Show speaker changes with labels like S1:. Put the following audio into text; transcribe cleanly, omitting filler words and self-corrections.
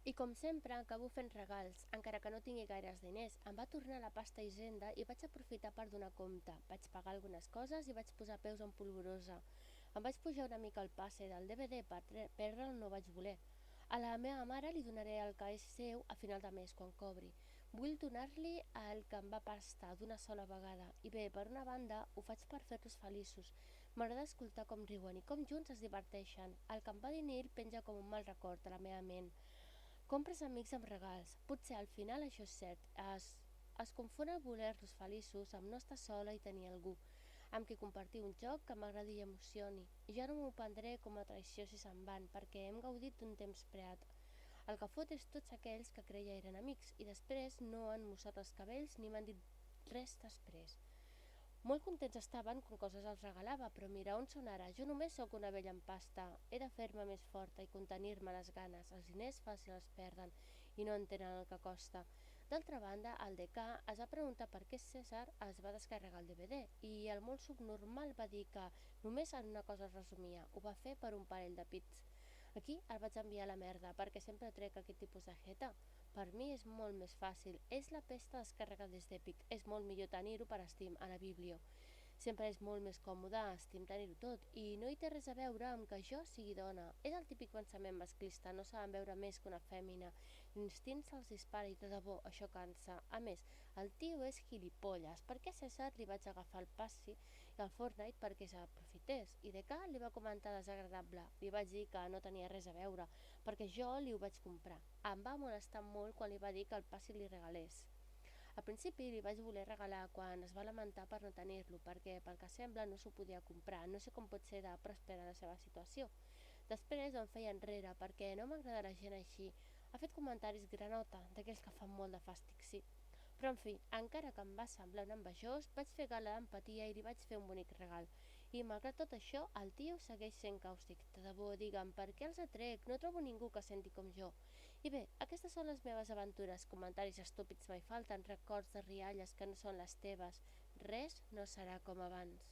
S1: I com sempre, acabo fent regals, encara que no tingui gaires diners. Em va tornar la pasta Hisenda i vaig aprofitar per donar compte. Vaig pagar algunes coses i vaig posar peus en polvorosa. Em vaig pujar una mica el passe del DVD, per perdre'l no vaig voler. A la meva mare li donaré el que és seu a final de mes, quan cobri. Vull donar-li el que em va prestar d'una sola vegada. I bé, per una banda, ho faig per fer-los feliços. M'agrada escoltar com riuen i com junts es diverteixen. El que em va dir Neil penja com un mal record a la meva ment. Compres amics amb regals. Potser al final això és cert. Es confon el voler-los feliços amb no estar sola i tenir algú amb qui compartir un joc que m'agradi i emocioni. Ja no m'ho prendré com a traïció si se'n van, perquè hem gaudit d'un temps preat. El que fot és tots aquells que creia eren amics i després no han mossat els cabells ni m'han dit res després. Molt contents estaven quan coses els regalava, però mira on són ara. Jo només sóc una vella en pasta. He de fer-me més forta i contenir-me les ganes. Els diners fàcil els perden i no entenen el que costa. D'altra banda, el decà es va preguntar per què César es va descarregar el DVD i el molt subnormal va dir que només en una cosa es resumia. Ho va fer per un parell de pits. Aquí el vaig enviar a la merda perquè sempre trec aquest tipus de jeta. Per mi és molt més fàcil. És la pesta descarregar des d'Epic. És molt millor tenir-ho per Steam a la Biblio. Sempre és molt més còmode a Steam tenir-ho tot i no hi té res a veure amb que jo sigui dona. És el típic pensament masclista, no saben veure més que una fèmina. L'instint se'ls dispara i de debò això cansa. A més, el tio és gilipolles. Per què a César li vaig agafar el passi i el Fortnite perquè s'aprofités? I de cap li va comentar desagradable. Li vaig dir que no tenia res a veure, perquè jo li ho vaig comprar. Em va molestar molt quan li va dir que el passi li regalés. Al principi li vaig voler regalar quan es va lamentar per no tenir-lo, perquè pel que sembla no s'ho podia comprar. No sé com pot ser de pròspera la seva situació. Després em feia enrere perquè no m'agrada la gent així. Ha fet comentaris granota, d'aquells que fan molt de fàstic, sí. Però en fi, encara que em va semblar un envejós, vaig fer gala d'empatia i li vaig fer un bonic regal. I malgrat tot això, el tio segueix sent càustic. De debò, digue'm, per què els atrec? No trobo ningú que senti com jo. I bé, aquestes són les meves aventures. Comentaris estúpids mai falten, records de rialles que no són les teves. Res no serà com abans.